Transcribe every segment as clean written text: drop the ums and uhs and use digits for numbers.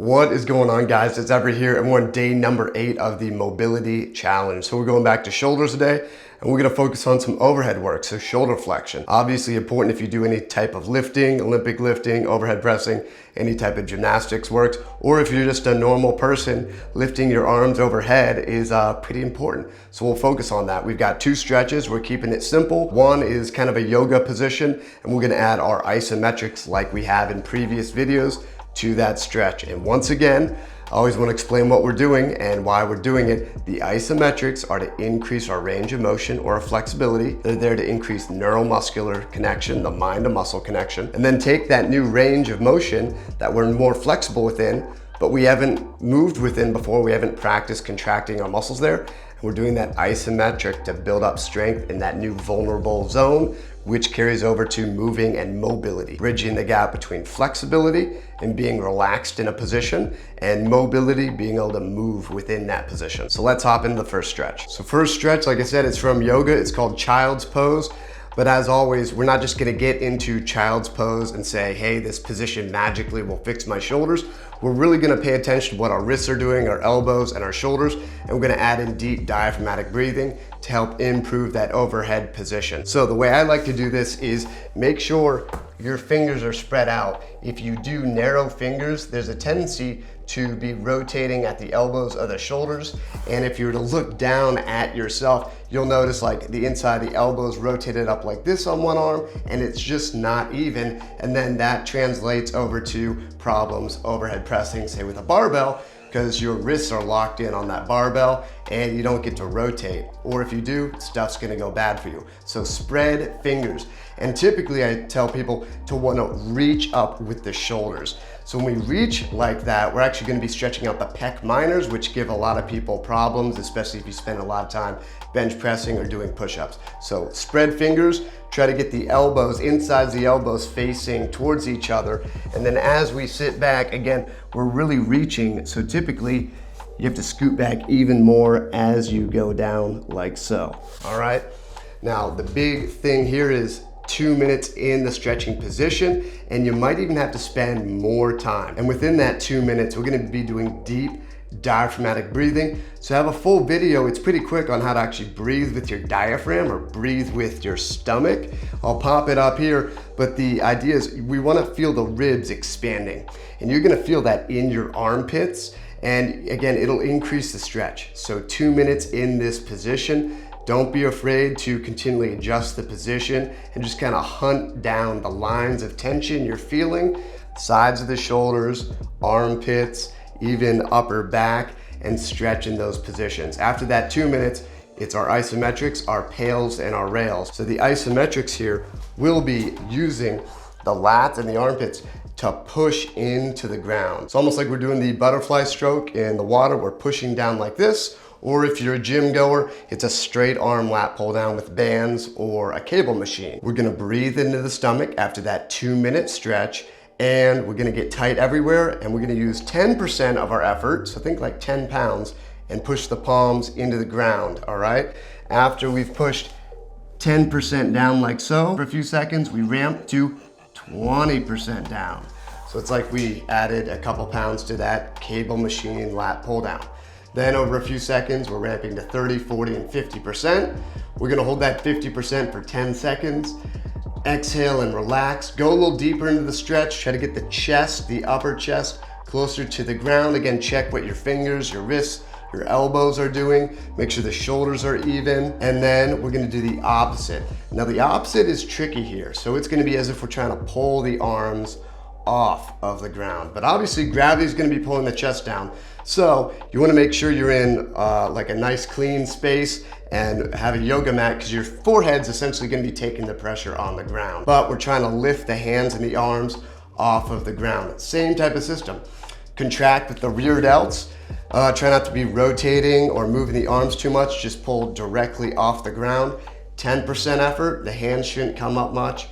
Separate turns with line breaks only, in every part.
What is going on, guys? It's Everett here, and we're on day number 8 of the mobility challenge. So we're going back to shoulders today, and we're gonna focus on some overhead work, so shoulder flexion. Obviously important if you do any type of lifting, Olympic lifting, overhead pressing, any type of gymnastics works, or if you're just a normal person, lifting your arms overhead is pretty important. So we'll focus on that. We've got 2 stretches. We're keeping it simple. One is kind of a yoga position, and we're gonna add our isometrics like we have in previous videos to that stretch. And once again, I always want to explain what we're doing and why we're doing it. The isometrics are to increase our range of motion or flexibility. They're there to increase neuromuscular connection, the mind to muscle connection, and then take that new range of motion that we're more flexible within, but we haven't moved within before. We haven't practiced contracting our muscles there. And we're doing that isometric to build up strength in that new vulnerable zone, which carries over to moving and mobility, bridging the gap between flexibility and being relaxed in a position, and mobility, being able to move within that position. So let's hop into the first stretch. So first stretch, like I said, it's from yoga. It's called child's pose. But as always, we're not just gonna get into child's pose and say, hey, this position magically will fix my shoulders. We're really gonna pay attention to what our wrists are doing, our elbows and our shoulders, and we're gonna add in deep diaphragmatic breathing to help improve that overhead position. So the way I like to do this is make sure your fingers are spread out. If you do narrow fingers, there's a tendency to be rotating at the elbows of the shoulders. And if you were to look down at yourself, you'll notice like the inside of the elbows rotated up like this on one arm, and it's just not even. And then that translates over to problems overhead pressing, say with a barbell, because your wrists are locked in on that barbell and you don't get to rotate. Or if you do, stuff's gonna go bad for you. So spread fingers. And typically I tell people to wanna reach up with the shoulders. So when we reach like that, we're actually gonna be stretching out the pec minors, which give a lot of people problems, especially if you spend a lot of time bench pressing or doing push-ups. So spread fingers, try to get the elbows, insides the elbows facing towards each other. And then as we sit back, again, we're really reaching. So typically you have to scoot back even more as you go down like so. All right. Now the big thing here is 2 minutes in the stretching position, and you might even have to spend more time. And within that 2 minutes, we're gonna be doing deep diaphragmatic breathing. So I have a full video, it's pretty quick, on how to actually breathe with your diaphragm or breathe with your stomach. I'll pop it up here, but the idea is we wanna feel the ribs expanding, and you're gonna feel that in your armpits. And again, it'll increase the stretch. So 2 minutes in this position. Don't be afraid to continually adjust the position and just kind of hunt down the lines of tension you're feeling, sides of the shoulders, armpits, even upper back, and stretch in those positions. After that 2 minutes, it's our isometrics, our pails, and our rails. So the isometrics here will be using the lats and the armpits to push into the ground. It's almost like we're doing the butterfly stroke in the water. We're pushing down like this. Or if you're a gym goer, it's a straight arm lat pull down with bands or a cable machine. We're gonna breathe into the stomach after that 2 minute stretch, and we're gonna get tight everywhere, and we're gonna use 10% of our effort, so think like 10 pounds, and push the palms into the ground, all right? After we've pushed 10% down like so, for a few seconds, we ramp to 20% down. So it's like we added a couple pounds to that cable machine lat pull down. Then over a few seconds, we're ramping to 30, 40, and 50%. We're gonna hold that 50% for 10 seconds. Exhale and relax. Go a little deeper into the stretch. Try to get the chest, the upper chest, closer to the ground. Again, check what your fingers, your wrists, your elbows are doing. Make sure the shoulders are even. And then we're gonna do the opposite. Now the opposite is tricky here. So it's gonna be as if we're trying to pull the arms off of the ground. But obviously gravity is gonna be pulling the chest down. So you wanna make sure you're in like a nice clean space and have a yoga mat, because your forehead's essentially gonna be taking the pressure on the ground. But we're trying to lift the hands and the arms off of the ground. Same type of system. Contract with the rear delts. Try not to be rotating or moving the arms too much, just pull directly off the ground. 10% effort, the hands shouldn't come up much.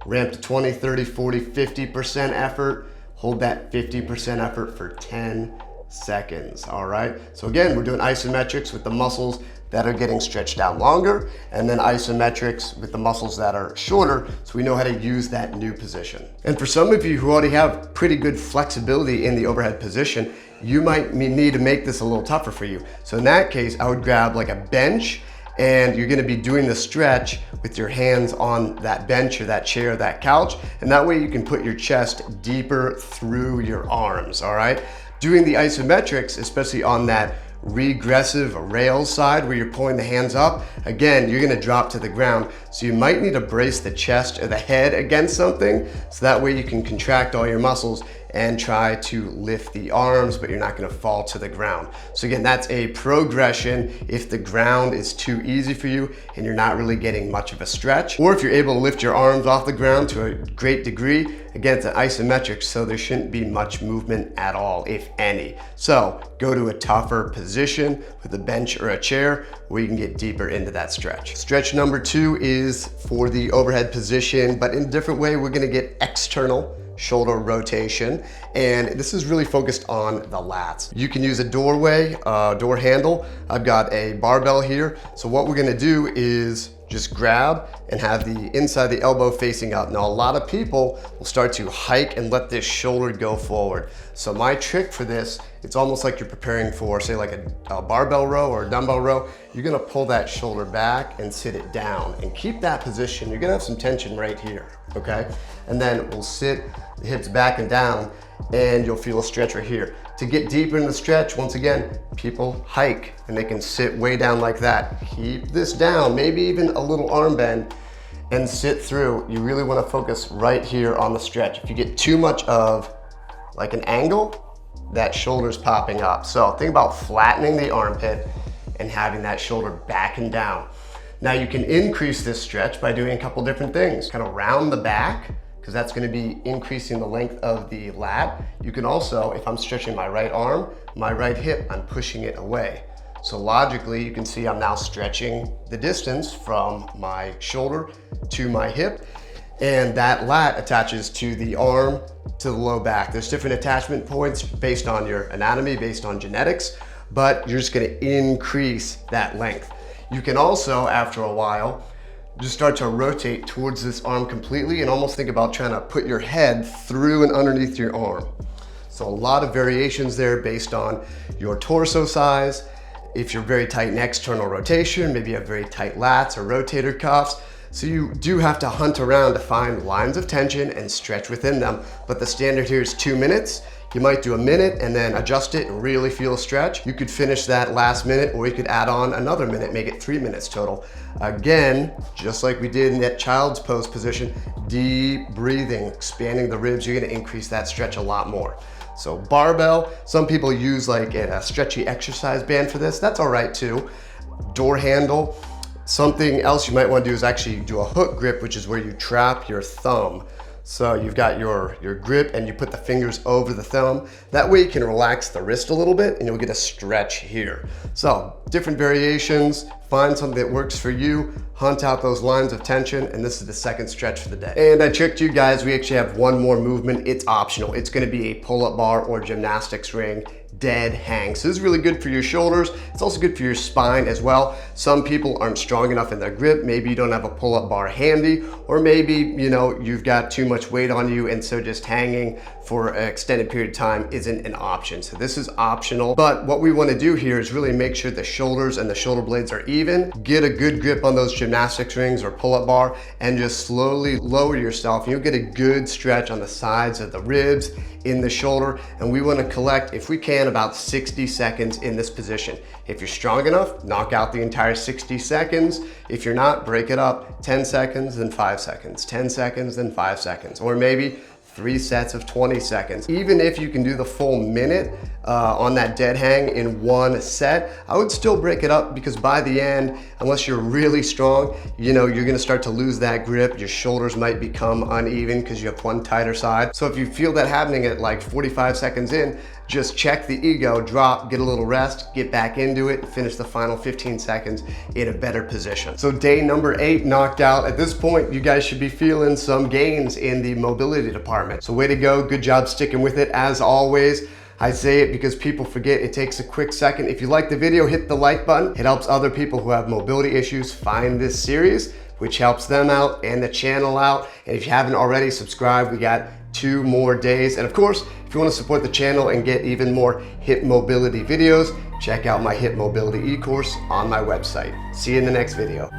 Ramp to 20, 30, 40, 50% effort. Hold that 50% effort for 10 seconds. All right, so again, we're doing isometrics with the muscles that are getting stretched out longer, and then isometrics with the muscles that are shorter, so we know how to use that new position. And for some of you who already have pretty good flexibility in the overhead position, you might need to make this a little tougher for you. So in that case, I would grab like a bench, and you're gonna be doing the stretch with your hands on that bench or that chair or that couch, and that way you can put your chest deeper through your arms, all right? Doing the isometrics, especially on that regressive rail side where you're pulling the hands up, again, you're gonna drop to the ground. So you might need to brace the chest or the head against something, so that way you can contract all your muscles and try to lift the arms, but you're not gonna fall to the ground. So again, that's a progression if the ground is too easy for you and you're not really getting much of a stretch. Or if you're able to lift your arms off the ground to a great degree, again, it's an isometric, so there shouldn't be much movement at all, if any. So go to a tougher position with a bench or a chair where you can get deeper into that stretch. Stretch number 2 is for the overhead position, but in a different way. We're gonna get external shoulder rotation, and this is really focused on the lats. You can use a doorway, door handle. I've got a barbell here, so what we're gonna do is just grab and have the inside the elbow facing up. Now, a lot of people will start to hike and let this shoulder go forward. So my trick for this, it's almost like you're preparing for, say, like a barbell row or a dumbbell row. You're gonna pull that shoulder back and sit it down and keep that position. You're gonna have some tension right here, okay? And then we'll sit the hips back and down, and you'll feel a stretch right here. To get deeper in the stretch, once again, people hike and they can sit way down like that. Keep this down, maybe even a little arm bend, and sit through. You really wanna focus right here on the stretch. If you get too much of like an angle, that shoulder's popping up. So think about flattening the armpit and having that shoulder back and down. Now you can increase this stretch by doing a couple different things. Kind of round the back, because that's gonna be increasing the length of the lat. You can also, if I'm stretching my right arm, my right hip, I'm pushing it away. So logically, you can see I'm now stretching the distance from my shoulder to my hip, and that lat attaches to the arm, to the low back. There's different attachment points based on your anatomy, based on genetics, but you're just gonna increase that length. You can also, after a while, just start to rotate towards this arm completely and almost think about trying to put your head through and underneath your arm. So a lot of variations there based on your torso size. If you're very tight in external rotation, maybe you have very tight lats or rotator cuffs. So you do have to hunt around to find lines of tension and stretch within them. But the standard here is 2 minutes. You might do a minute and then adjust it and really feel a stretch. You could finish that last minute, or you could add on another minute, make it 3 minutes total. Again, just like we did in that child's pose position, deep breathing, expanding the ribs, you're gonna increase that stretch a lot more. So barbell, some people use like a stretchy exercise band for this. That's all right too. Door handle. Something else you might want to do is actually do a hook grip, which is where you trap your thumb. So you've got your grip and you put the fingers over the thumb. That way you can relax the wrist a little bit and you'll get a stretch here. So different variations, find something that works for you, hunt out those lines of tension, and this is the second stretch for the day. And I tricked you guys, we actually have one more movement. It's optional. It's gonna be a pull-up bar or gymnastics ring dead hang. So this is really good for your shoulders. It's also good for your spine as well. Some people aren't strong enough in their grip. Maybe you don't have a pull-up bar handy, or maybe you've got too much weight on you, and so just hanging for an extended period of time isn't an option. So this is optional, but what we want to do here is really make sure the shoulders and the shoulder blades are even. Get a good grip on those gymnastics rings or pull-up bar, and just slowly lower yourself. You'll get a good stretch on the sides of the ribs, in the shoulder, and we want to collect, if we can, about 60 seconds in this position. If you're strong enough, knock out the entire 60 seconds. If you're not, break it up. 10 seconds, then 5 seconds, 10 seconds, then 5 seconds, or maybe 3 sets of 20 seconds. Even if you can do the full minute on that dead hang in one set, I would still break it up, because by the end, unless you're really strong, you're gonna start to lose that grip. Your shoulders might become uneven because you have one tighter side. So if you feel that happening at like 45 seconds in, just check the ego, drop, get a little rest, get back into it, and finish the final 15 seconds in a better position. So day number 8 knocked out. At this point, you guys should be feeling some gains in the mobility department. So way to go, good job sticking with it as always. I say it because people forget it takes a quick second. If you like the video, hit the like button. It helps other people who have mobility issues find this series, which helps them out and the channel out. And if you haven't already, subscribe. We got 2 more days. And of course, if you want to support the channel and get even more hip mobility videos, check out my hip mobility e-course on my website. See you in the next video.